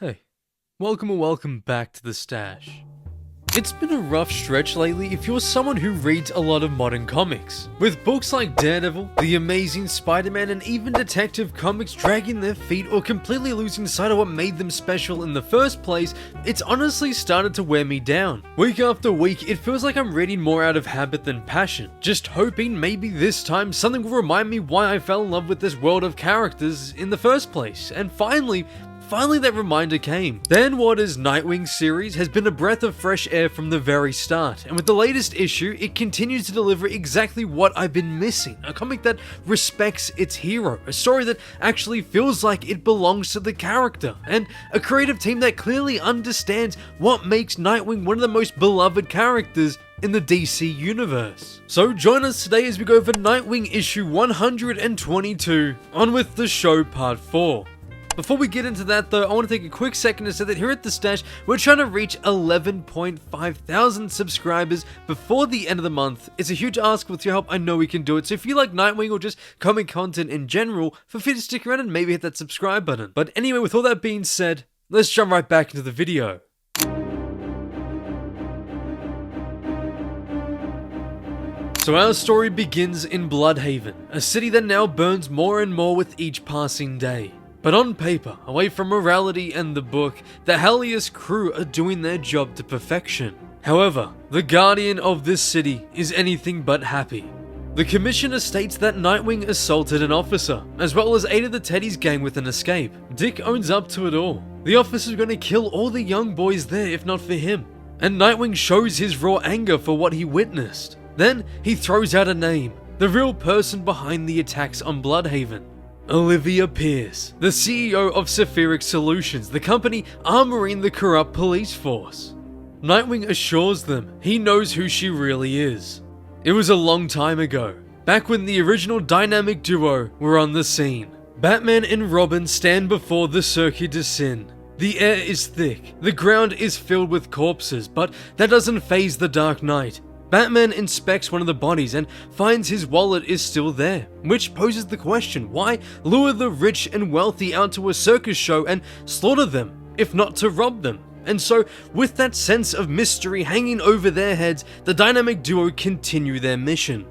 Hey, welcome back to the stash. It's been a rough stretch lately if you're someone who reads a lot of modern comics, with books like Daredevil, The Amazing Spider-Man, and even Detective Comics dragging their feet or completely losing sight of what made them special in the first place. It's honestly started to wear me down. Week after week, it feels like I'm reading more out of habit than passion, just hoping maybe this time something will remind me why I fell in love with this world of characters in the first place, and finally that reminder came. The Ann Waters Nightwing series has been a breath of fresh air from the very start, and with the latest issue, it continues to deliver exactly what I've been missing. A comic that respects its hero, a story that actually feels like it belongs to the character, and a creative team that clearly understands what makes Nightwing one of the most beloved characters in the DC universe. So join us today as we go over Nightwing issue 122, on with the show part 4. Before we get into that though, I want to take a quick second to say that here at The Stash, we're trying to reach 11.5 thousand subscribers before the end of the month. It's a huge ask. With your help, I know we can do it. So if you like Nightwing or just comic content in general, feel free to stick around and maybe hit that subscribe button. But anyway, with all that being said, let's jump right back into the video. So our story begins in Bloodhaven, a city that now burns more and more with each passing day. But on paper, away from morality and the book, the Helios crew are doing their job to perfection. However, the guardian of this city is anything but happy. The commissioner states that Nightwing assaulted an officer, as well as aided the Teddy's gang with an escape. Dick owns up to it all. The officer's gonna kill all the young boys there if not for him. And Nightwing shows his raw anger for what he witnessed. Then, he throws out a name, the real person behind the attacks on Bloodhaven. Olivia Pierce, the CEO of Sephiric Solutions, the company armoring the corrupt police force. Nightwing assures them he knows who she really is. It was a long time ago, back when the original dynamic duo were on the scene. Batman and Robin stand before the Circuit de Sin. The air is thick, the ground is filled with corpses, but that doesn't faze the Dark Knight. Batman inspects one of the bodies and finds his wallet is still there, which poses the question, why lure the rich and wealthy out to a circus show and slaughter them, if not to rob them? And so, with that sense of mystery hanging over their heads, the dynamic duo continue their mission.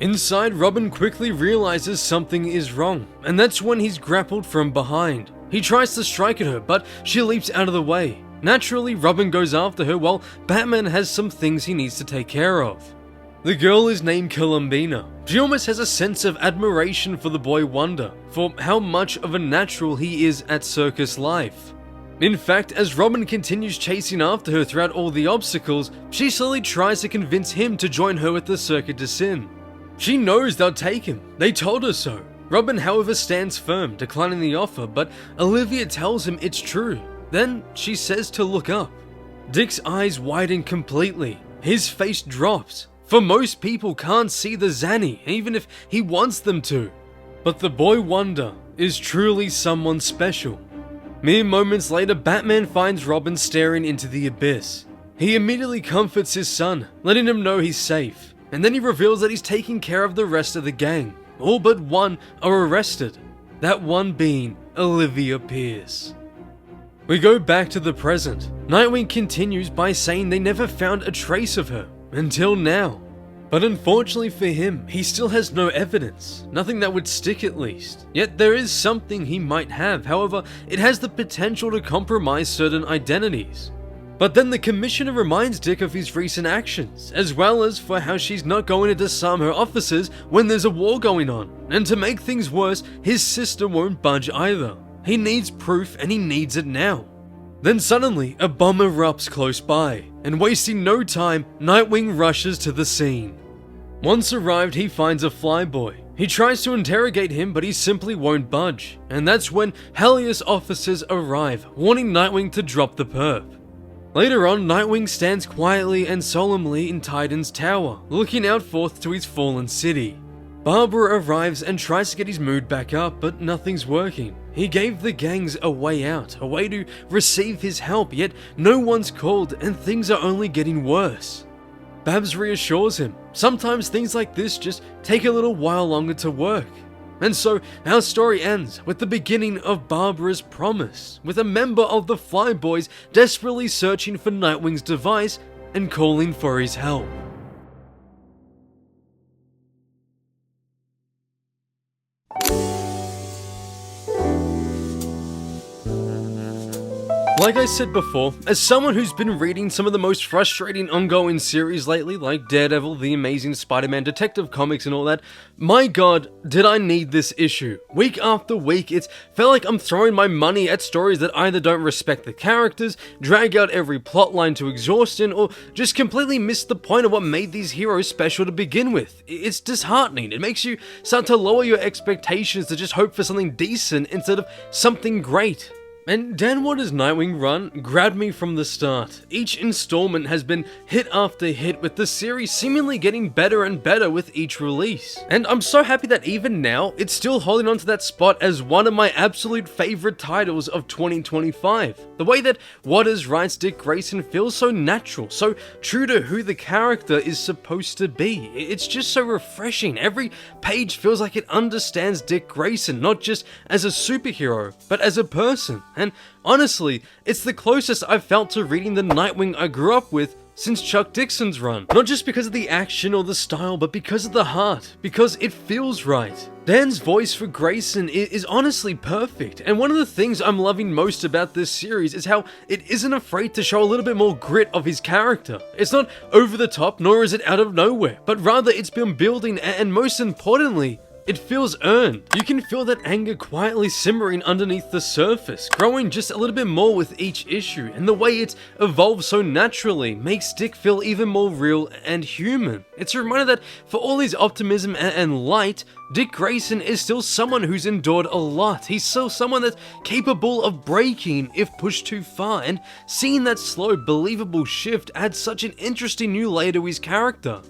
Inside, Robin quickly realizes something is wrong, and that's when he's grappled from behind. He tries to strike at her, but she leaps out of the way. Naturally, Robin goes after her while Batman has some things he needs to take care of. The girl is named Columbina. She almost has a sense of admiration for the boy Wonder, for how much of a natural he is at circus life. In fact, as Robin continues chasing after her throughout all the obstacles, she slowly tries to convince him to join her at the Circuit de Sin. She knows they'll take him, they told her so. Robin, however, stands firm, declining the offer, but Olivia tells him it's true. Then she says to look up. Dick's eyes widen completely. His face drops. For most people can't see the Zanny, even if he wants them to. But the boy Wonder is truly someone special. Mere moments later, Batman finds Robin staring into the abyss. He immediately comforts his son, letting him know he's safe. And then he reveals that he's taking care of the rest of the gang. All but one are arrested. That one being Olivia Pierce. We go back to the present. Nightwing continues by saying they never found a trace of her, until now. But unfortunately for him, he still has no evidence, nothing that would stick at least. Yet there is something he might have, however, it has the potential to compromise certain identities. But then the commissioner reminds Dick of his recent actions, as well as for how she's not going to disarm her officers when there's a war going on. And to make things worse, his sister won't budge either. He needs proof and he needs it now. Then suddenly, a bomb erupts close by, and wasting no time, Nightwing rushes to the scene. Once arrived, he finds a flyboy. He tries to interrogate him, but he simply won't budge. And that's when Helios officers arrive, warning Nightwing to drop the perp. Later on, Nightwing stands quietly and solemnly in Titan's tower, looking out forth to his fallen city. Barbara arrives and tries to get his mood back up, but nothing's working. He gave the gangs a way out, a way to receive his help, yet no one's called and things are only getting worse. Babs reassures him, sometimes things like this just take a little while longer to work. And so, our story ends with the beginning of Barbara's promise, with a member of the Flyboys desperately searching for Nightwing's device and calling for his help. Like I said before, as someone who's been reading some of the most frustrating ongoing series lately, like Daredevil, The Amazing Spider-Man, Detective Comics and all that, my god, did I need this issue. Week after week, it's felt like I'm throwing my money at stories that either don't respect the characters, drag out every plotline to exhaustion, or just completely miss the point of what made these heroes special to begin with. It's disheartening. It makes you start to lower your expectations to just hope for something decent instead of something great. And Dan Watter's Nightwing run grabbed me from the start. Each installment has been hit after hit, with the series seemingly getting better and better with each release. And I'm so happy that even now, it's still holding on to that spot as one of my absolute favorite titles of 2025. The way that Waters writes Dick Grayson feels so natural, so true to who the character is supposed to be. It's just so refreshing. Every page feels like it understands Dick Grayson, not just as a superhero, but as a person. And honestly, it's the closest I've felt to reading the Nightwing I grew up with since Chuck Dixon's run. Not just because of the action or the style, but because of the heart, because it feels right. Dan's voice for Grayson is honestly perfect, and one of the things I'm loving most about this series is how it isn't afraid to show a little bit more grit of his character. It's not over the top, nor is it out of nowhere, but rather it's been building, and most importantly, it feels earned. You can feel that anger quietly simmering underneath the surface, growing just a little bit more with each issue, and the way it evolves so naturally makes Dick feel even more real and human. It's a reminder that for all his optimism and light, Dick Grayson is still someone who's endured a lot. He's still someone that's capable of breaking if pushed too far, and seeing that slow, believable shift adds such an interesting new layer to his character.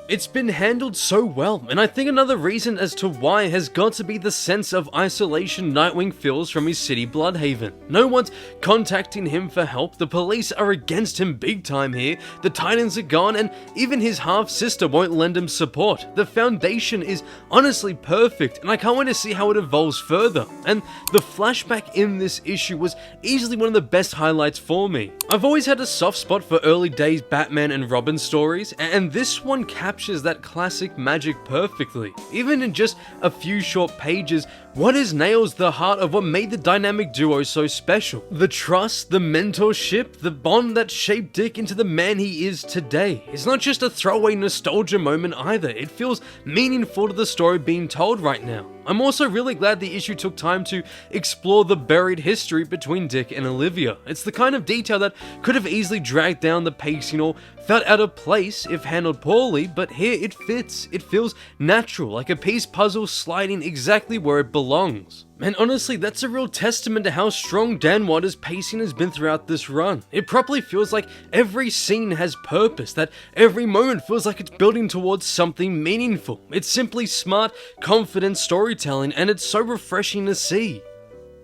It's been handled so well, and I think another reason as to why has got to be the sense of isolation Nightwing feels from his city Bloodhaven. No one's contacting him for help, the police are against him big time here, the Titans are gone, and even his half-sister won't lend him support. The foundation is honestly perfect, and I can't wait to see how it evolves further. And the flashback in this issue was easily one of the best highlights for me. I've always had a soft spot for early days Batman and Robin stories, and this one captures that classic magic perfectly. Even in just a few short pages, Waters nails the heart of what made the dynamic duo so special. The trust, the mentorship, the bond that shaped Dick into the man he is today. It's not just a throwaway nostalgia moment either, it feels meaningful to the story being told right now. I'm also really glad the issue took time to explore the buried history between Dick and Olivia. It's the kind of detail that could have easily dragged down the pacing or felt out of place if handled poorly, but here it fits. It feels natural, like a piece puzzle sliding exactly where it belongs. And honestly, that's a real testament to how strong Dan Watter's pacing has been throughout this run. It properly feels like every scene has purpose, that every moment feels like it's building towards something meaningful. It's simply smart, confident storytelling, and it's so refreshing to see.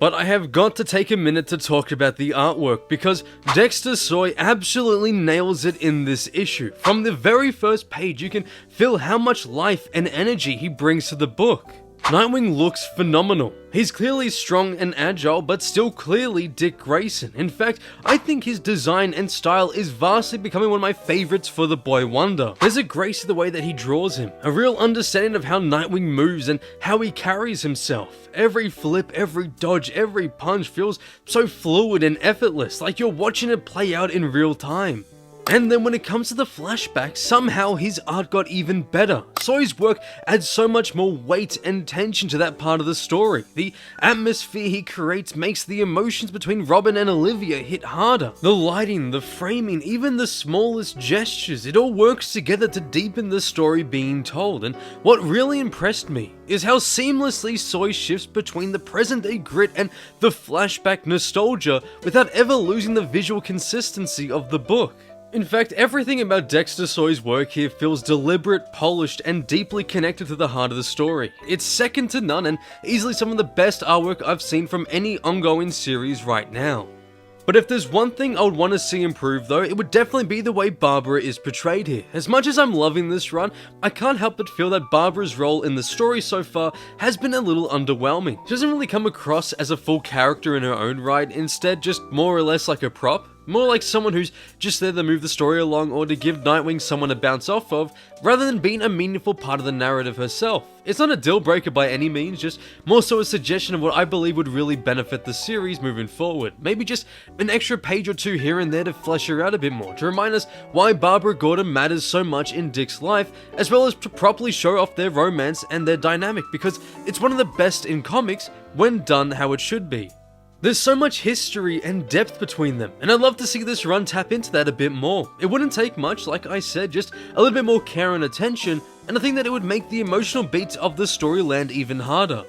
But I have got to take a minute to talk about the artwork, because Dexter Soy absolutely nails it in this issue. From the very first page, you can feel how much life and energy he brings to the book. Nightwing looks phenomenal. He's clearly strong and agile, but still clearly Dick Grayson. In fact, I think his design and style is vastly becoming one of my favorites for the Boy Wonder. There's a grace to the way that he draws him, a real understanding of how Nightwing moves and how he carries himself. Every flip, every dodge, every punch feels so fluid and effortless, like you're watching it play out in real time. And then when it comes to the flashback, somehow his art got even better. Soy's work adds so much more weight and tension to that part of the story. The atmosphere he creates makes the emotions between Robin and Olivia hit harder. The lighting, the framing, even the smallest gestures, it all works together to deepen the story being told. And what really impressed me is how seamlessly Soy shifts between the present day grit and the flashback nostalgia without ever losing the visual consistency of the book. In fact, everything about Dexter Soy's work here feels deliberate, polished, and deeply connected to the heart of the story. It's second to none and easily some of the best artwork I've seen from any ongoing series right now. But if there's one thing I would want to see improved though, it would definitely be the way Barbara is portrayed here. As much as I'm loving this run, I can't help but feel that Barbara's role in the story so far has been a little underwhelming. She doesn't really come across as a full character in her own right, instead just more or less like a prop. More like someone who's just there to move the story along or to give Nightwing someone to bounce off of, rather than being a meaningful part of the narrative herself. It's not a deal breaker by any means, just more so a suggestion of what I believe would really benefit the series moving forward. Maybe just an extra page or two here and there to flesh her out a bit more, to remind us why Barbara Gordon matters so much in Dick's life, as well as to properly show off their romance and their dynamic, because it's one of the best in comics when done how it should be. There's so much history and depth between them, and I'd love to see this run tap into that a bit more. It wouldn't take much, like I said, just a little bit more care and attention, and I think that it would make the emotional beats of the story land even harder.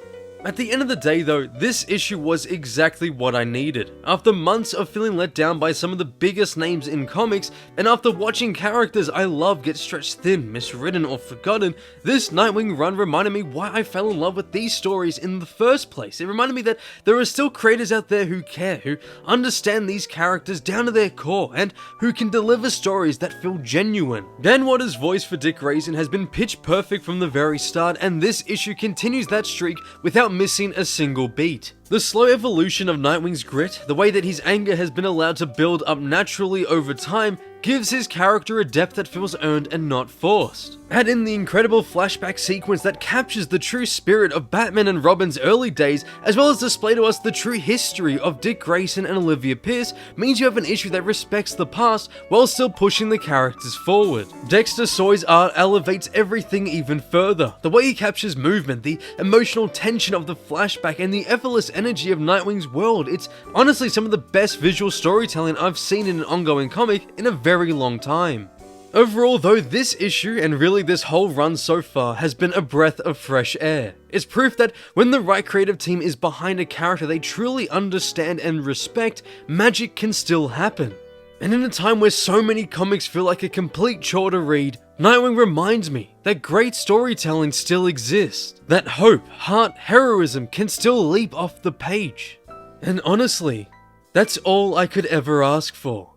At the end of the day though, this issue was exactly what I needed. After months of feeling let down by some of the biggest names in comics, and after watching characters I love get stretched thin, miswritten or forgotten, this Nightwing run reminded me why I fell in love with these stories in the first place. It reminded me that there are still creators out there who care, who understand these characters down to their core, and who can deliver stories that feel genuine. Dan Watter's voice for Dick Grayson has been pitch perfect from the very start, and this issue continues that streak without missing a single beat. The slow evolution of Nightwing's grit, the way that his anger has been allowed to build up naturally over time, gives his character a depth that feels earned and not forced. Add in the incredible flashback sequence that captures the true spirit of Batman and Robin's early days, as well as display to us the true history of Dick Grayson and Olivia Pierce, means you have an issue that respects the past while still pushing the characters forward. Dexter Soy's art elevates everything even further. The way he captures movement, the emotional tension of the flashback, and the effortless energy of Nightwing's world, it's honestly some of the best visual storytelling I've seen in an ongoing comic in a very long time. Overall though, this issue, and really this whole run so far, has been a breath of fresh air. It's proof that when the right creative team is behind a character they truly understand and respect, magic can still happen. And in a time where so many comics feel like a complete chore to read, Nightwing reminds me that great storytelling still exists, that hope, heart, heroism can still leap off the page. And honestly, that's all I could ever ask for.